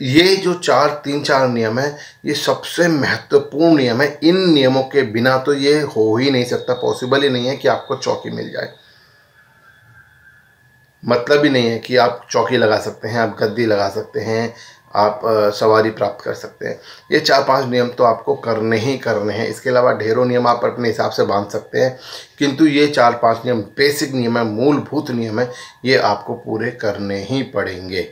ये जो तीन चार नियम है, ये सबसे महत्वपूर्ण नियम है। इन नियमों के बिना तो ये हो ही नहीं सकता, पॉसिबल ही नहीं है कि आपको चौकी मिल जाए। मतलब ही नहीं है कि आप चौकी लगा सकते हैं, आप गद्दी लगा सकते हैं, आप सवारी प्राप्त कर सकते हैं। ये 4-5 नियम तो आपको करने ही करने हैं। इसके अलावा ढेरों नियम आप अपने हिसाब से बांध सकते हैं, किंतु ये 4-5 नियम बेसिक नियम है, मूलभूत नियम है, ये आपको पूरे करने ही पड़ेंगे।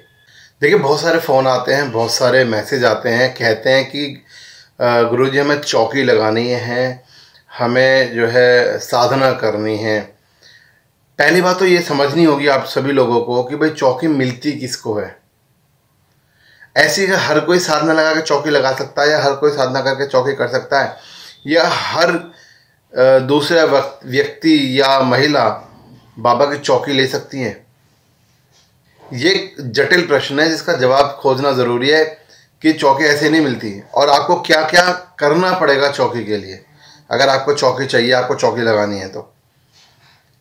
देखिए, बहुत सारे फ़ोन आते हैं, बहुत सारे मैसेज आते हैं, कहते हैं कि गुरुजी हमें चौकी लगानी है, हमें जो है साधना करनी है। पहली बात तो ये समझनी होगी आप सभी लोगों को कि भाई चौकी मिलती किसको है। ऐसी हर कोई साधना लगा के चौकी लगा सकता है, या हर कोई साधना करके चौकी कर सकता है, या हर दूसरा व्यक्ति या महिला बाबा की चौकी ले सकती है? ये जटिल प्रश्न है जिसका जवाब खोजना ज़रूरी है कि चौकी ऐसे नहीं मिलती है, और आपको क्या क्या करना पड़ेगा चौकी के लिए। अगर आपको चौकी चाहिए, आपको चौकी लगानी है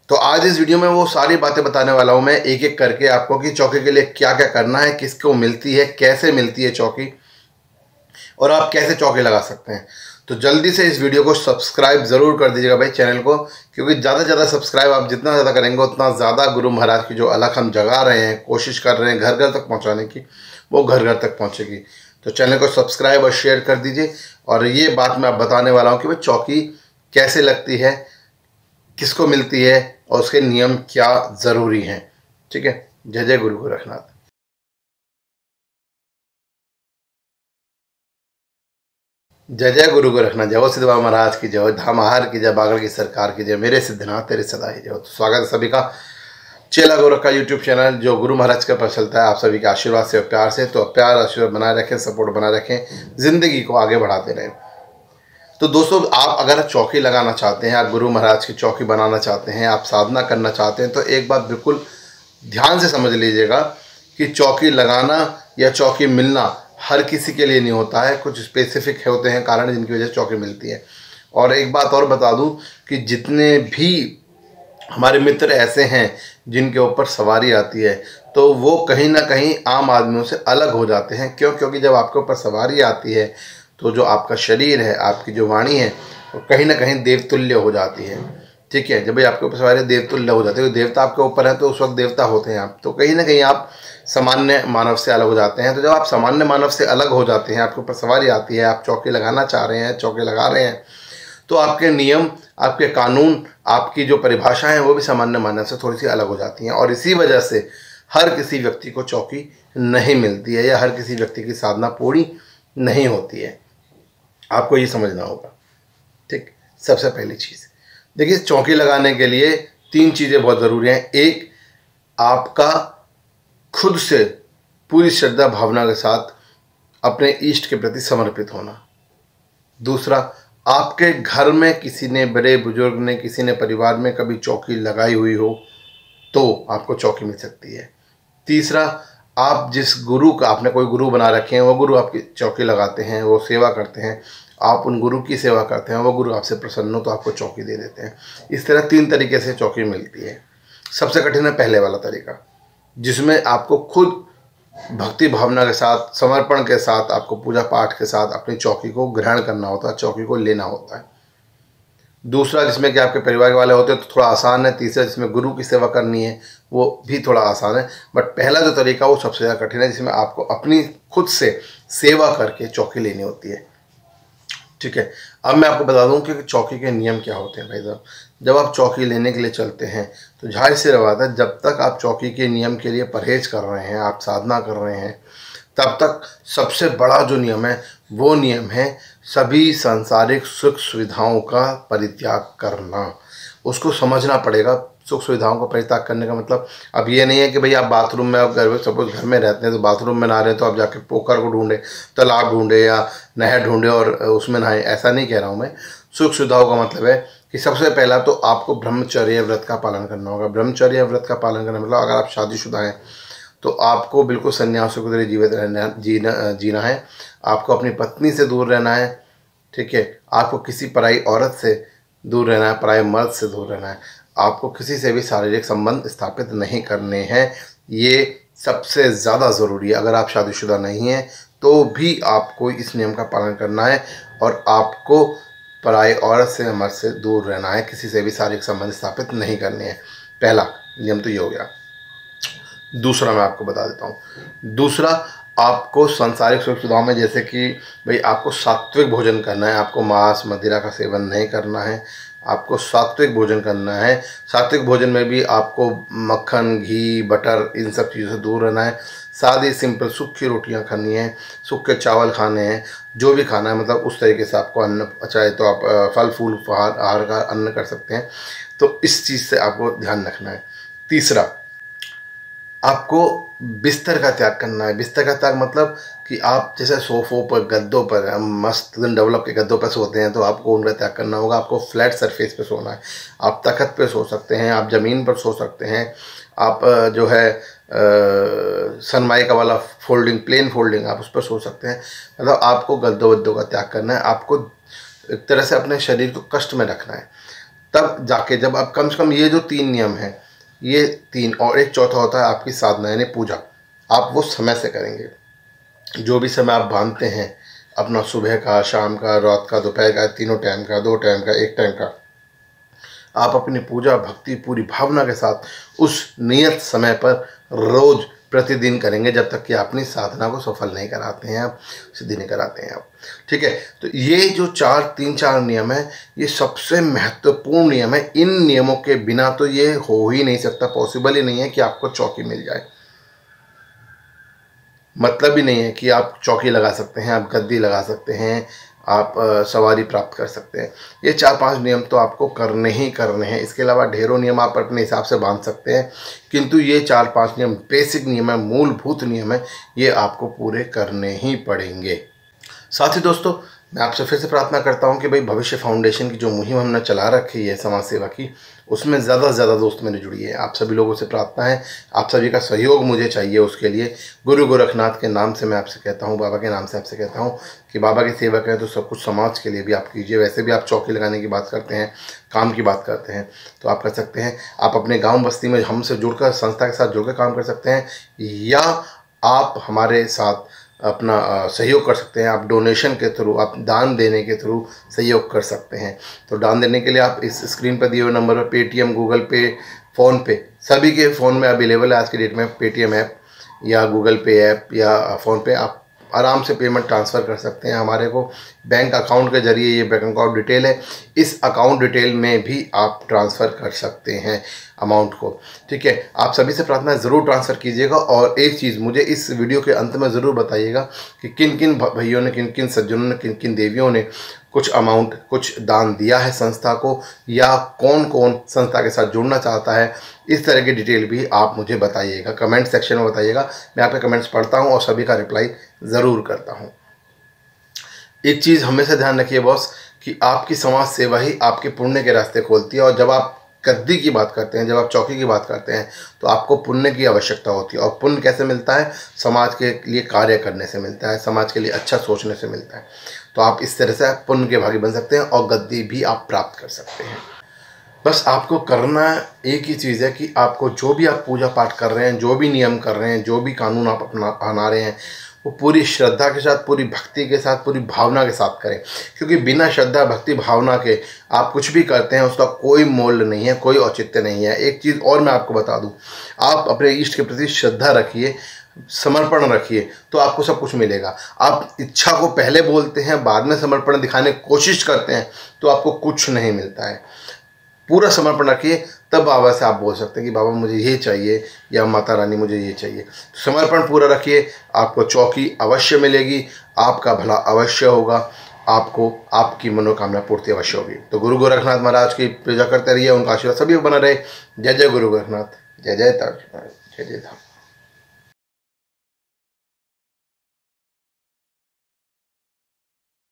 तो आज इस वीडियो में वो सारी बातें बताने वाला हूँ मैं, एक एक करके आपको, कि चौकी के लिए क्या क्या करना है, किसको मिलती है, कैसे मिलती है चौकी, और आप कैसे चौकी लगा सकते हैं। तो जल्दी से इस वीडियो को सब्सक्राइब ज़रूर कर दीजिएगा भाई चैनल को, क्योंकि ज़्यादा से ज़्यादा सब्सक्राइब आप जितना ज़्यादा करेंगे उतना ज़्यादा गुरु महाराज की जो अलख हम जगा रहे हैं, कोशिश कर रहे हैं घर घर तक पहुँचाने की, वो घर घर तक पहुँचेगी। तो चैनल को सब्सक्राइब और शेयर कर दीजिए। और ये बात मैं अब बताने वाला हूँ कि भाई चौकी कैसे लगती है, किसको मिलती है, और उसके नियम क्या ज़रूरी हैं। ठीक है। जय जय गुरु गोरखनाथ। जय जय गुरु गोरखनाथ। जय हो सिद्ध बाबा महाराज की जय हो, धामहार की जय, बागड़ की सरकार की जय, मेरे सिद्धनाथ तेरे सदा ही जय हो। तो स्वागत है सभी का चेला गोरख का यूट्यूब चैनल, जो गुरु महाराज के पर चलता है। आप सभी के आशीर्वाद से और प्यार से, तो प्यार आशीर्वाद बनाए रखें, सपोर्ट बनाए रखें, ज़िंदगी को आगे बढ़ाते रहें। तो दोस्तों, आप अगर चौकी लगाना चाहते हैं, आप गुरु महाराज की चौकी बनाना चाहते हैं, आप साधना करना चाहते हैं, तो एक बात बिल्कुल ध्यान से समझ लीजिएगा कि चौकी लगाना या चौकी मिलना हर किसी के लिए नहीं होता है। कुछ स्पेसिफिक होते हैं कारण जिनकी वजह से चौकी मिलती है। और एक बात और बता दूं कि जितने भी हमारे मित्र ऐसे हैं जिनके ऊपर सवारी आती है, तो वो कहीं ना कहीं आम आदमियों से अलग हो जाते हैं। क्यों? क्योंकि जब आपके ऊपर सवारी आती है तो जो आपका शरीर है, आपकी जो वाणी है, वो कहीं ना कहीं देवतुल्य हो जाती है। ठीक है। जब भी आपके ऊपर सवारी देवतुल्य हो जाती है, देवता आपके ऊपर है तो उस वक्त देवता होते हैं आप, तो कहीं ना कहीं आप सामान्य मानव से अलग हो जाते हैं। तो जब आप सामान्य मानव से अलग हो जाते हैं, आपके ऊपर सवारी आती है, आप चौकी लगाना चाह रहे हैं, चौकी लगा रहे हैं, तो आपके नियम, आपके कानून, आपकी जो परिभाषा है, वो भी सामान्य मानव से थोड़ी सी अलग हो जाती हैं। और इसी वजह से हर किसी व्यक्ति को चौकी नहीं मिलती है, या हर किसी व्यक्ति की साधना पूरी नहीं होती है। आपको ये समझना होगा। ठीक। सबसे पहली चीज़ देखिए, चौकी लगाने के लिए 3 चीज़ें बहुत ज़रूरी हैं। एक, आपका खुद से पूरी श्रद्धा भावना के साथ अपने इष्ट के प्रति समर्पित होना। दूसरा, आपके घर में किसी ने, बड़े बुजुर्ग ने, किसी ने परिवार में कभी चौकी लगाई हुई हो तो आपको चौकी मिल सकती है। तीसरा, आप जिस गुरु का, आपने कोई गुरु बना रखे हैं, वो गुरु आपकी चौकी लगाते हैं, वो सेवा करते हैं, आप उन गुरु की सेवा करते हैं, वो गुरु आपसे प्रसन्न हो तो आपको चौकी दे देते हैं। इस तरह 3 तरीके से चौकी मिलती है। सबसे कठिन है पहले वाला तरीका, जिसमें आपको खुद भक्ति भावना के साथ, समर्पण के साथ, आपको पूजा पाठ के साथ अपनी चौकी को ग्रहण करना होता है, चौकी को लेना होता है। दूसरा, जिसमें कि आपके परिवार वाले होते हैं तो थोड़ा आसान है। तीसरा, जिसमें गुरु की सेवा करनी है, वो भी थोड़ा आसान है। बट पहला जो तरीका वो सबसे ज़्यादा कठिन है, जिसमें आपको अपनी खुद से सेवा करके चौकी लेनी होती है। ठीक है। अब मैं आपको बता दूं कि चौकी के नियम क्या होते हैं भाई साहब। जब आप चौकी लेने के लिए चलते हैं तो जाहिर सी बात है, जब तक आप चौकी के नियम के लिए परहेज कर रहे हैं, आप साधना कर रहे हैं, तब तक सबसे बड़ा जो नियम है वो नियम है सभी सांसारिक सुख सुविधाओं का परित्याग करना। उसको समझना पड़ेगा। सुख सुविधाओं को परित्याग करने का मतलब अब ये नहीं है कि भाई आप बाथरूम में, आप सपोज घर में रहते हैं तो बाथरूम में नहा रहे हैं तो आप जाके पोखर को ढूंढे, तालाब ढूंढे या नहर ढूंढे और उसमें नहाए, ऐसा नहीं कह रहा हूँ मैं। सुख सुविधाओं का मतलब है कि सबसे पहला तो आपको ब्रह्मचर्य व्रत का पालन करना होगा। ब्रह्मचर्य व्रत का पालन करना मतलब अगर आप शादीशुदा हैं तो आपको बिल्कुल सन्यासी की तरह जीवित जीना है। आपको अपनी पत्नी से दूर रहना है। ठीक है। आपको किसी पराई औरत से दूर रहना है, पराए मर्द से दूर रहना है। आपको किसी से भी शारीरिक संबंध स्थापित नहीं करने हैं। ये सबसे ज़्यादा ज़रूरी है। अगर आप शादीशुदा नहीं हैं तो भी आपको इस नियम का पालन करना है और आपको पराई औरत से मर्द से दूर रहना है, किसी से भी शारीरिक संबंध स्थापित नहीं करने हैं। पहला नियम तो ये हो गया। दूसरा मैं आपको बता देता हूँ। दूसरा, आपको सांसारिक सुख सुविधाओं में जैसे कि भाई आपको सात्विक भोजन करना है, आपको मांस मदिरा का सेवन नहीं करना है, आपको सात्विक भोजन करना है। सात्विक भोजन में भी आपको मक्खन घी बटर इन सब चीज़ों से दूर रहना है। सादी सिंपल सूखी रोटियां खानी है, सूखे चावल खाने हैं, जो भी खाना है मतलब उस तरीके से आपको अन्न, चाहे तो आप फल फूल आहार का अन्न कर सकते हैं। तो इस चीज़ से आपको ध्यान रखना है। तीसरा, आपको बिस्तर का त्याग करना है। बिस्तर का त्याग मतलब कि आप जैसे सोफ़ों पर गद्दों पर मस्त डेवलप के गद्दों पर सोते हैं तो आपको उनका त्याग करना होगा। आपको फ्लैट सरफेस पे सोना है। आप तख्त पे सो सकते हैं, आप ज़मीन पर सो सकते हैं, आप जो है सनमाइका वाला फोल्डिंग प्लेन फोल्डिंग आप उस पर सो सकते हैं। मतलब आपको गद्दों वद्दों का त्याग करना है। आपको एक तरह से अपने शरीर को कष्ट में रखना है। तब जाके जब आप कम से कम ये जो 3 नियम हैं, ये 3 और एक चौथा होता है आपकी साधना यानी पूजा। आप वो समय से करेंगे। जो भी समय आप बांधते हैं अपना, सुबह का, शाम का, रात का, दोपहर का, तीनों टाइम का, 2 टाइम का, 1 टाइम का, आप अपनी पूजा भक्ति पूरी भावना के साथ उस नियत समय पर रोज प्रतिदिन करेंगे जब तक कि अपनी साधना को सफल नहीं कराते हैं आप, सिद्धि नहीं कराते हैं आप। ठीक है, तो ये जो 3-4 नियम है, ये सबसे महत्वपूर्ण नियम है। इन नियमों के बिना तो ये हो ही नहीं सकता, पॉसिबल ही नहीं है कि आपको चौकी मिल जाए। मतलब ही नहीं है कि आप चौकी लगा सकते हैं, आप गद्दी लगा सकते हैं, आप सवारी प्राप्त कर सकते हैं। ये 4-5 नियम तो आपको करने ही करने हैं। इसके अलावा ढेरों नियम आप अपने हिसाब से बांध सकते हैं, किंतु ये 4-5 नियम बेसिक नियम है, मूलभूत नियम है, ये आपको पूरे करने ही पड़ेंगे। साथ ही दोस्तों, मैं आपसे फिर से प्रार्थना करता हूं कि भाई भविष्य फाउंडेशन की जो मुहिम हमने चला रखी है समाज सेवा की, उसमें ज़्यादा से ज़्यादा दोस्त मेरे जुड़िए। आप सभी लोगों से प्रार्थना है, आप सभी का सहयोग मुझे चाहिए। उसके लिए गुरु गोरखनाथ के नाम से मैं आपसे कहता हूँ, बाबा के नाम से आपसे कहता हूँ कि बाबा की सेवा करें तो सब कुछ समाज के लिए भी आप कीजिए। वैसे भी आप चौकी लगाने की बात करते हैं, काम की बात करते हैं, तो आप कर सकते हैं। आप अपने गाँव बस्ती में हमसे जुड़कर, संस्था के साथ जुड़कर काम कर सकते हैं, या आप हमारे साथ अपना सहयोग कर सकते हैं। आप डोनेशन के थ्रू, आप दान देने के थ्रू सहयोग कर सकते हैं। तो दान देने के लिए आप इस स्क्रीन पर दिए हुए नंबर पर पेटीएम, गूगल पे, फ़ोनपे, सभी के फ़ोन में अवेलेबल है आज की डेट में। पेटीएम ऐप या गूगल पे ऐप या फ़ोनपे, आप आराम से पेमेंट ट्रांसफ़र कर सकते हैं हमारे को। बैंक अकाउंट के जरिए, ये बैंक अकाउंट डिटेल है, इस अकाउंट डिटेल में भी आप ट्रांसफ़र कर सकते हैं अमाउंट को। ठीक है, आप सभी से प्रार्थना है ज़रूर ट्रांसफ़र कीजिएगा। और एक चीज़ मुझे इस वीडियो के अंत में ज़रूर बताइएगा कि किन किन भैयों ने, किन किन सज्जनों ने, किन किन देवियों ने कुछ अमाउंट, कुछ दान दिया है संस्था को, या कौन कौन संस्था के साथ जुड़ना चाहता है। इस तरह की डिटेल भी आप मुझे बताइएगा, कमेंट सेक्शन में बताइएगा। मैं आपके कमेंट्स पढ़ता हूँ और सभी का रिप्लाई ज़रूर करता हूँ। एक चीज़ हमेशा ध्यान रखिए बॉस, कि आपकी समाज सेवा ही आपके पुण्य के रास्ते खोलती है। और जब आप गद्दी की बात करते हैं, जब आप चौकी की बात करते हैं, तो आपको पुण्य की आवश्यकता होती है। और पुण्य कैसे मिलता है? समाज के लिए कार्य करने से मिलता है, समाज के लिए अच्छा सोचने से मिलता है। तो आप इस तरह से पुण्य के भागी बन सकते हैं और गद्दी भी आप प्राप्त कर सकते हैं। बस आपको करना एक ही चीज़ है कि आपको जो भी आप पूजा पाठ कर रहे हैं, जो भी नियम कर रहे हैं, जो भी कानून आप अपना रहे हैं, वो पूरी श्रद्धा के साथ, पूरी भक्ति के साथ, पूरी भावना के साथ करें। क्योंकि बिना श्रद्धा भक्ति भावना के आप कुछ भी करते हैं उसका कोई मोल नहीं है, कोई औचित्य नहीं है। एक चीज़ और मैं आपको बता दूं, आप अपने इष्ट के प्रति श्रद्धा रखिए, समर्पण रखिए, तो आपको सब कुछ मिलेगा। आप इच्छा को पहले बोलते हैं, बाद में समर्पण दिखाने की कोशिश करते हैं, तो आपको कुछ नहीं मिलता है। पूरा समर्पण रखिए, तब बाबा से आप बोल सकते हैं कि बाबा मुझे ये चाहिए, या माता रानी मुझे ये चाहिए। समर्पण पूरा रखिए, आपको चौकी अवश्य मिलेगी, आपका भला अवश्य होगा, आपको आपकी मनोकामना पूर्ति अवश्य होगी। तो गुरु गोरखनाथ महाराज की पूजा करते रहिए, उनका आशीर्वाद सभी को बना रहे। जय जय गुरु गोरखनाथ, जय जय ताज, जय जय धाम।